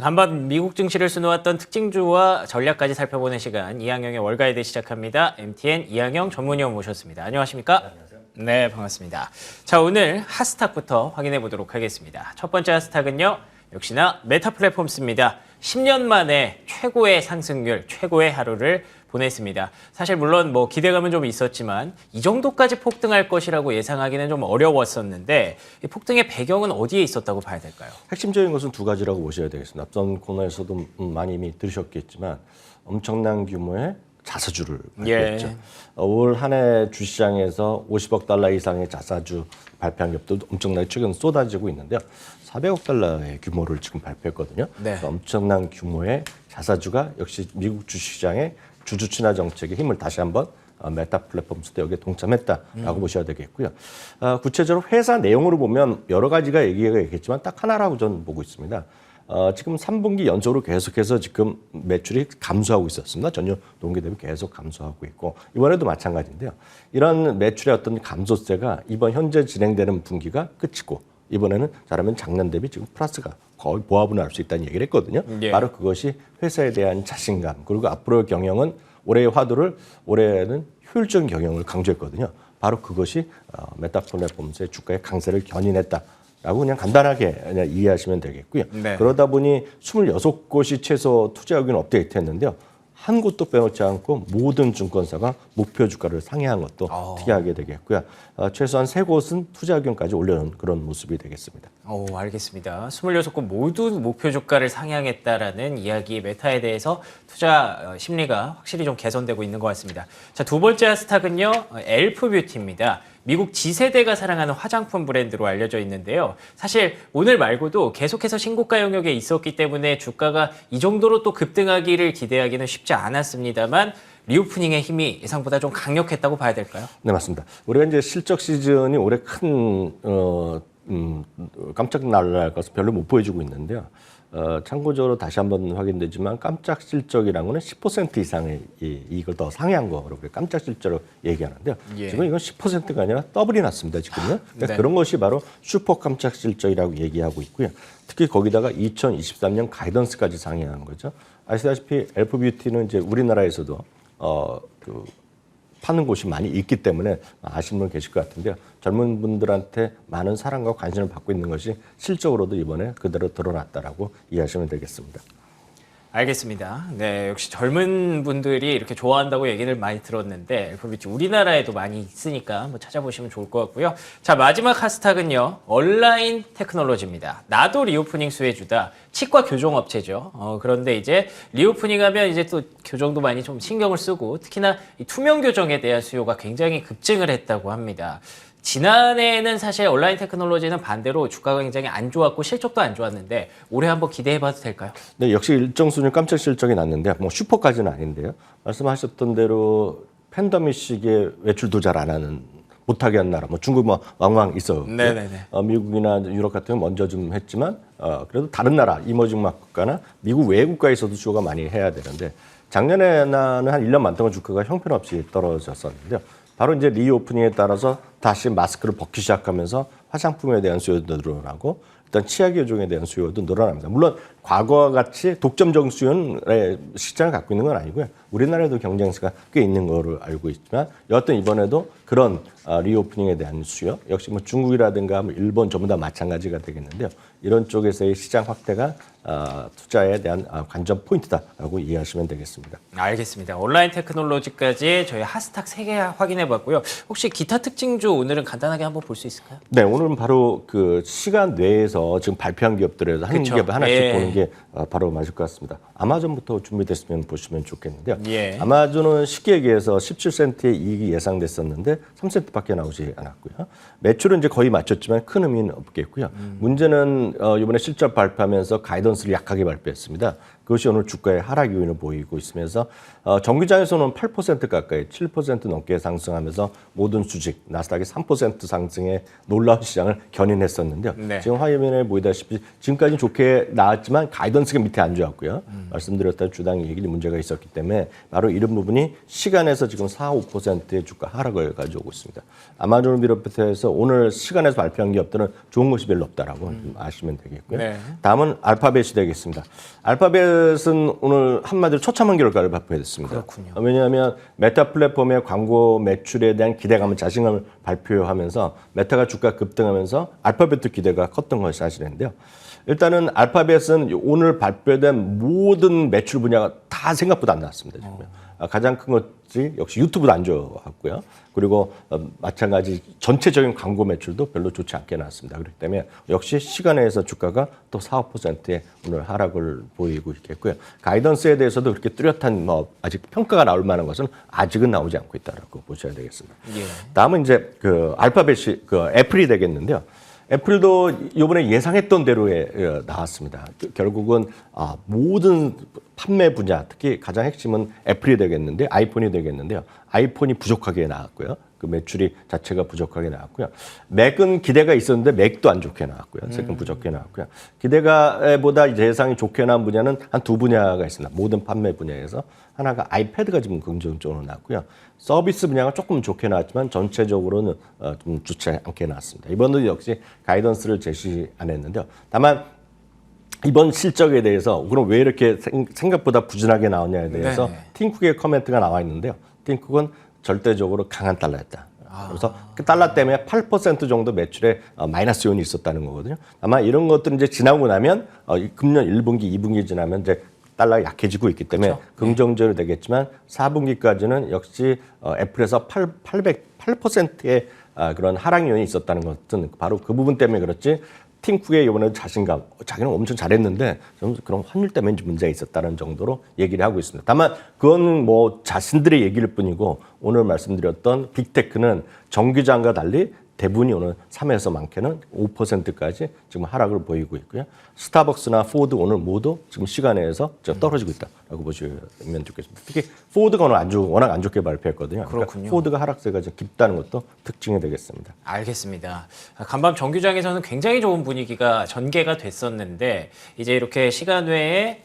한번 미국 증시를 수놓았던 특징주와 전략까지 살펴보는 시간, 이항영의 월가이드 시작합니다. MTN 이항영 전문위원 모셨습니다. 안녕하십니까? 네, 안녕하세요. 네, 반갑습니다. 자, 오늘 핫스탁부터 확인해 보도록 하겠습니다. 첫 번째 핫스탁은요, 역시나 메타 플랫폼스입니다. 10년 만에 최고의 상승률, 최고의 하루를 보냈습니다. 사실 물론 뭐 기대감은 좀 있었지만 이 정도까지 폭등할 것이라고 예상하기는 좀 어려웠었는데 이 폭등의 배경은 어디에 있었다고 봐야 될까요? 핵심적인 것은 두 가지라고 보셔야 되겠습니다. 앞선 코너에서도 많이 이미 들으셨겠지만 엄청난 규모의 자사주를 발표했죠. 예. 올 한 해 주시장에서 50억 달러 이상의 자사주 발표한 기업도 엄청나게 최근 쏟아지고 있는데요. 400억 달러의 규모를 지금 발표했거든요. 네. 엄청난 규모의 자사주가 역시 미국 주식시장의 주주 친화 정책의 힘을 다시 한번 메타 플랫폼스도 여기에 동참했다라고 보셔야 되겠고요. 구체적으로 회사 내용으로 보면 여러 가지가 얘기가 있겠지만 딱 하나라고 저는 보고 있습니다. 지금 3분기 연속으로 계속해서 지금 매출이 감소하고 있었습니다. 전년 동기 대비 계속 감소하고 있고 이번에도 마찬가지인데요. 이런 매출의 어떤 감소세가 이번 현재 진행되는 분기가 끝이고 이번에는 잘하면 작년 대비 지금 플러스가 거의 보합을 할 수 있다는 얘기를 했거든요. 예. 바로 그것이 회사에 대한 자신감 그리고 앞으로의 경영은 올해의 화두를 올해는 효율적인 경영을 강조했거든요. 바로 그것이 메타 플랫폼스의 주가의 강세를 견인했다라고 그냥 간단하게 그냥 이해하시면 되겠고요. 네. 그러다 보니 26곳이 최소 투자 의견 업데이트했는데요. 한 곳도 빼놓지 않고 모든 증권사가 목표 주가를 상회한 것도 특이하게 되겠고요. 최소한 3곳은 투자 의견까지 올려놓은 그런 모습이 되겠습니다. 알겠습니다. 26곳 모두 목표 주가를 상향했다라는 이야기 메타에 대해서 투자 심리가 확실히 좀 개선되고 있는 것 같습니다. 자, 두 번째 핫스탁은요, 엘프 뷰티입니다. 미국 G세대가 사랑하는 화장품 브랜드로 알려져 있는데요. 사실 오늘 말고도 계속해서 신고가 영역에 있었기 때문에 주가가 이 정도로 또 급등하기를 기대하기는 쉽지 않았습니다만 리오프닝의 힘이 예상보다 좀 강력했다고 봐야 될까요? 네, 맞습니다. 우리가 이제 실적 시즌이 올해 큰 깜짝 놀랄 것을 별로 못 보여주고 있는데요. 참고적으로 다시 한번 확인되지만 깜짝 실적이라는 거는 10% 이상의 이익을 더 상회한 거로 깜짝 실적으로 얘기하는데요. 예. 지금 이건 10%가 아니라 더블이 났습니다. 지금요. 그러니까 네. 그런 것이 바로 슈퍼 깜짝 실적이라고 얘기하고 있고요. 특히 거기다가 2023년 가이던스까지 상회한 거죠. 아시다시피 엘프 뷰티는 이제 우리나라에서도 파는 곳이 많이 있기 때문에 아시는 분 계실 것 같은데요. 젊은 분들한테 많은 사랑과 관심을 받고 있는 것이 실적으로도 이번에 그대로 드러났다라고 이해하시면 되겠습니다. 알겠습니다. 네, 역시 젊은 분들이 이렇게 좋아한다고 얘기를 많이 들었는데 엘프뷰티 우리나라에도 많이 있으니까 한번 찾아보시면 좋을 것 같고요. 자, 마지막 핫스탁은요, 온라인 테크놀로지입니다. 나도 리오프닝 수혜주다. 치과 교정 업체죠. 그런데 이제 리오프닝하면 이제 또 교정도 많이 좀 신경을 쓰고 특히나 이 투명 교정에 대한 수요가 굉장히 급증을 했다고 합니다. 지난해에는 사실 온라인 테크놀로지는 반대로 주가가 굉장히 안 좋았고 실적도 안 좋았는데 올해 한번 기대해봐도 될까요? 네, 역시 일정 수준 깜짝 실적이 났는데 뭐 슈퍼까지는 아닌데요. 말씀하셨던 대로 팬데믹식의 외출도 잘 안 하는 못하게 한 나라, 뭐 중국 뭐 왕왕 있어요. 네네네. 미국이나 유럽 같은 건 먼저 좀 했지만 그래도 다른 나라 이머징 마켓가나 미국 외 국가에서도 수요가 많이 해야 되는데 작년에는 한 1년 만 동안 주가가 형편없이 떨어졌었는데요. 바로 이제 리오프닝에 따라서 다시 마스크를 벗기 시작하면서 화장품에 대한 수요도 늘어나고 일단 치아 교정에 대한 수요도 늘어납니다. 물론 과거와 같이 독점적 수요의 시장을 갖고 있는 건 아니고요. 우리나라에도 경쟁세가 꽤 있는 거를 알고 있지만 여하튼 이번에도 그런 리오프닝에 대한 수요 역시 뭐 중국이라든가 뭐 일본 전부 다 마찬가지가 되겠는데요. 이런 쪽에서의 시장 확대가 투자에 대한 관전 포인트다라고 이해하시면 되겠습니다. 알겠습니다. 온라인 테크놀로지까지 저희 핫스탁 3개 확인해 봤고요. 혹시 기타 특징주 오늘은 간단하게 한번 볼 수 있을까요? 네, 오늘은 바로 그 시간 내에서 지금 발표한 기업들에서 한 그쵸. 기업 하나씩 예. 보는 게 바로 맞을 것 같습니다. 아마존부터 준비됐으면 보시면 좋겠는데요. 예. 아마존은 쉽게 얘기해서 17센트의 이익이 예상됐었는데 3센트밖에 나오지 않았고요. 매출은 이제 거의 맞췄지만 큰 의미는 없겠고요. 문제는 이번에 실적 발표하면서 가이던스를 약하게 발표했습니다. 그것이 오늘 주가의 하락 요인을 보이고 있으면서 정규장에서는 8% 가까이 7% 넘게 상승하면서 모든 수직 나스닥이 3% 상승에 놀라운 시장을 견인했었는데요. 네. 지금 화면에 보이다시피 지금까지 좋게 나왔지만 가이던스가 밑에 안 좋았고요. 말씀드렸던 주당 얘기에 문제가 있었기 때문에 바로 이런 부분이 시간에서 지금 4, 5%의 주가 하락을 가져오고 있습니다. 아마존을 비롯해서 오늘 시간에서 발표한 기업들은 좋은 것이 별로 없다라고 좀 아시면 되겠고요. 네. 다음은 알파벳이 되겠습니다. 알파벳은 오늘 한마디로 처참한 결과를 발표했습니다. 그렇군요. 왜냐하면 메타 플랫폼의 광고 매출에 대한 기대감을 자신감을 발표하면서 메타가 주가 급등하면서 알파벳도 기대가 컸던 것이 사실인데요. 일단은 알파벳은 오늘 발표된 모든 매출 분야가 다 생각보다 안 나왔습니다. 지금. 가장 큰 것이 역시 유튜브도 안 좋았고요. 그리고 마찬가지 전체적인 광고 매출도 별로 좋지 않게 나왔습니다. 그렇기 때문에 역시 시간에서 주가가 또 4, 5%의 오늘 하락을 보이고 있겠고요. 가이던스에 대해서도 그렇게 뚜렷한 아직 평가가 나올 만한 것은 아직은 나오지 않고 있다라고 보셔야 되겠습니다. 예. 다음은 이제 그 알파벳이 애플이 되겠는데요. 애플도 이번에 예상했던 대로에 나왔습니다. 결국은 모든 판매 분야, 특히 가장 핵심은 애플이 되겠는데 아이폰이 되겠는데요. 아이폰이 부족하게 나왔고요. 그 매출이 자체가 부족하게 나왔고요. 맥은 기대가 있었는데 맥도 안 좋게 나왔고요. 색은 부족하게 나왔고요. 기대가보다 이제 예상이 좋게 나온 분야는 한 두 분야가 있습니다. 모든 판매 분야에서 하나가 아이패드가 지금 긍정적으로 나왔고요. 서비스 분야가 조금 좋게 나왔지만 전체적으로는 좀 좋지 않게 나왔습니다. 이번도 역시 가이던스를 제시 안 했는데요. 다만 이번 실적에 대해서 그럼 왜 이렇게 생각보다 부진하게 나오냐에 대해서 네네. 팀쿡의 코멘트가 나와 있는데요. 팀쿡은 절대적으로 강한 달러였다. 그래서 그 달러 때문에 8% 정도 매출에 마이너스 요인이 있었다는 거거든요. 아마 이런 것들은 이제 지나고 나면 금년 1분기, 2분기 지나면 이제 달러가 약해지고 있기 때문에 그렇죠. 긍정적으로 되겠지만 4분기까지는 역시 애플에서 8%의 그런 하락 요인이 있었다는 것은 바로 그 부분 때문에 그렇지. 팀쿡의 이번에 자신감, 자기는 엄청 잘했는데 좀 그런 환율 때문에 문제가 있었다는 정도로 얘기를 하고 있습니다. 다만 그건 뭐 자신들의 얘기일 뿐이고 오늘 말씀드렸던 빅테크는 정규장과 달리 대부분이 오늘 3에서 많게는 5%까지 지금 하락을 보이고 있고요. 스타벅스나 포드 오늘 모두 지금 시간에서 떨어지고 있다라고 보시면 좋겠습니다. 특히 포드가 오늘 워낙 안 좋게 발표했거든요. 그렇군요. 그러니까 포드가 하락세가 좀 깊다는 것도 특징이 되겠습니다. 알겠습니다. 간밤 정규장에서는 굉장히 좋은 분위기가 전개가 됐었는데 이제 이렇게 시간 외에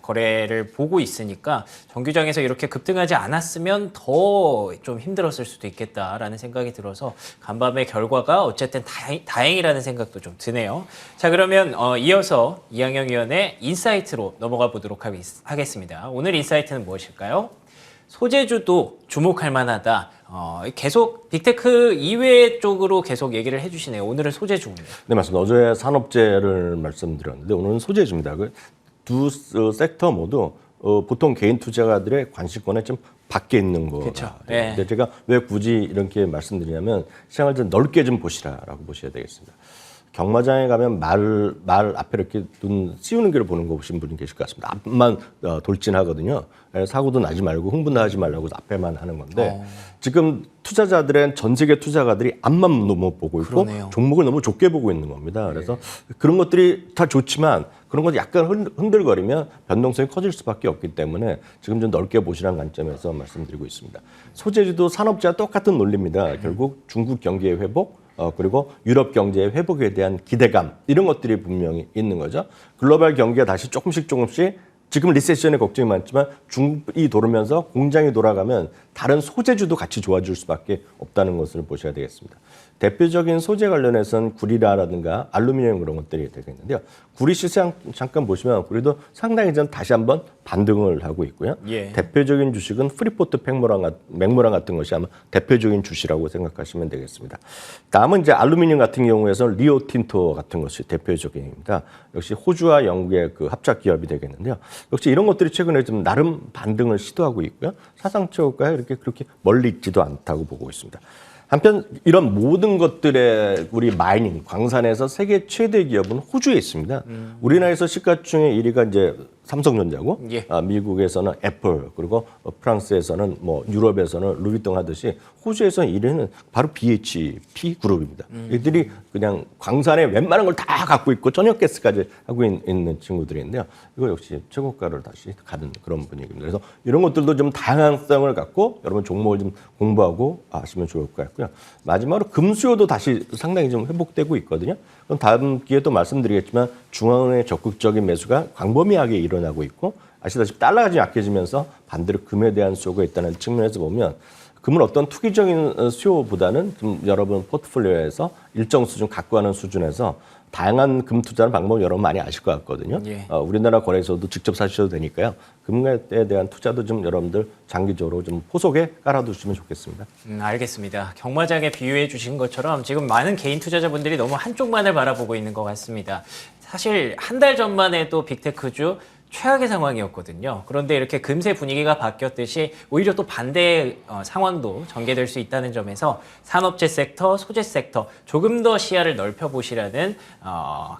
거래를 보고 있으니까 정규장에서 이렇게 급등하지 않았으면 더 좀 힘들었을 수도 있겠다라는 생각이 들어서 간밤의 결과가 어쨌든 다행이라는 생각도 좀 드네요. 자, 그러면 이어서 이항영 위원의 인사이트로 넘어가 보도록 하겠습니다. 오늘 인사이트는 무엇일까요? 소재주도 주목할 만하다. 계속 빅테크 이외 쪽으로 계속 얘기를 해주시네요. 오늘은 소재주군요. 네, 맞습니다. 어제 산업재를 말씀드렸는데 오늘은 소재주입니다. 그 두 섹터 모두 보통 개인 투자가들의 관심권에 좀 밖에 있는 거라. 그렇죠. 네. 근데 제가 왜 굳이 이렇게 말씀드리냐면 시장을 좀 넓게 좀 보시라라고 보셔야 되겠습니다. 경마장에 가면 말 앞에 이렇게 눈 씌우는 길을 보는 거 보신 분이 계실 것 같습니다. 앞만 돌진하거든요. 사고도 나지 말고 흥분도 하지 말라고 앞에만 하는 건데 지금 투자자들은 전 세계 투자가들이 앞만 너무 보고 있고 그러네요. 종목을 너무 좁게 보고 있는 겁니다. 그래서 그런 것들이 다 좋지만 그런 것이 약간 흔들거리면 변동성이 커질 수밖에 없기 때문에 지금 좀 넓게 보시라는 관점에서 말씀드리고 있습니다. 소재주도 산업재와 똑같은 논리입니다. 결국 중국 경기의 회복 그리고 유럽 경제의 회복에 대한 기대감 이런 것들이 분명히 있는 거죠. 글로벌 경기가 다시 조금씩 지금 리세션의 걱정이 많지만 중국이 돌면서 공장이 돌아가면 다른 소재주도 같이 좋아질 수밖에 없다는 것을 보셔야 되겠습니다. 대표적인 소재 관련해서는 구리라든가 알루미늄 그런 것들이 되겠는데요. 구리 시장 잠깐 보시면 구리도 상당히 전 다시 한번 반등을 하고 있고요. 예. 대표적인 주식은 프리포트 맥모랑 같은 것이 아마 대표적인 주식이라고 생각하시면 되겠습니다. 다음은 이제 알루미늄 같은 경우에서는 리오틴토 같은 것이 대표적입니다. 역시 호주와 영국의 그 합작 기업이 되겠는데요. 역시 이런 것들이 최근에 좀 나름 반등을 시도하고 있고요. 사상초가 이렇게 그렇게 멀리 있지도 않다고 보고 있습니다. 한편 이런 모든 것들의 우리 마이닝, 광산에서 세계 최대 기업은 호주에 있습니다. 우리나라에서 시가총액 1위가 이제 삼성전자고 예. 미국에서는 애플 그리고 프랑스에서는 뭐 유럽에서는 루이비통 하듯이 호주에서는 1위는 바로 BHP 그룹입니다. 이들이 그냥 광산에 웬만한 걸 다 갖고 있고 전력가스까지 하고 있는 친구들인데요. 이거 역시 최고가를 다시 가는 그런 분위기입니다. 그래서 이런 것들도 좀 다양성을 갖고 여러분 종목을 좀 공부하고 하시면 좋을 것 같고요. 마지막으로 금수요도 다시 상당히 좀 회복되고 있거든요. 그럼 다음 기회에 또 말씀드리겠지만 중앙은행의 적극적인 매수가 광범위하게 일어나고 있고 아시다시피 달러가 좀 약해지면서 반대로 금에 대한 수요가 있다는 측면에서 보면 금은 어떤 투기적인 수요보다는 좀 여러분 포트폴리오에서 일정 수준 갖고 가는 수준에서 다양한 금 투자하는 방법 여러분 많이 아실 것 같거든요. 예. 우리나라 거래소도 직접 사셔도 되니까요. 금에 대한 투자도 좀 여러분들 장기적으로 좀 포석에 깔아두시면 좋겠습니다. 알겠습니다. 경마장에 비유해 주신 것처럼 지금 많은 개인 투자자분들이 너무 한쪽만을 바라보고 있는 것 같습니다. 사실 한 달 전만 해도 빅테크주 최악의 상황이었거든요. 그런데 이렇게 금세 분위기가 바뀌었듯이 오히려 또 반대의 상황도 전개될 수 있다는 점에서 산업재 섹터, 소재 섹터 조금 더 시야를 넓혀보시라는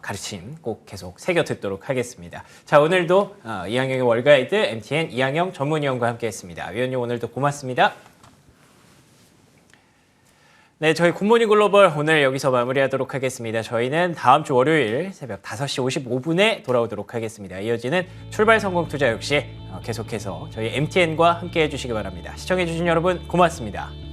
가르침 꼭 계속 새겨 듣도록 하겠습니다. 자, 오늘도 이항영의 월가이드 MTN 이항영 전문위원과 함께했습니다. 위원님 오늘도 고맙습니다. 네, 저희 굿모닝 글로벌 오늘 여기서 마무리하도록 하겠습니다. 저희는 다음 주 월요일 새벽 5시 55분에 돌아오도록 하겠습니다. 이어지는 출발 성공 투자 역시 계속해서 저희 MTN과 함께 해주시기 바랍니다. 시청해주신 여러분 고맙습니다.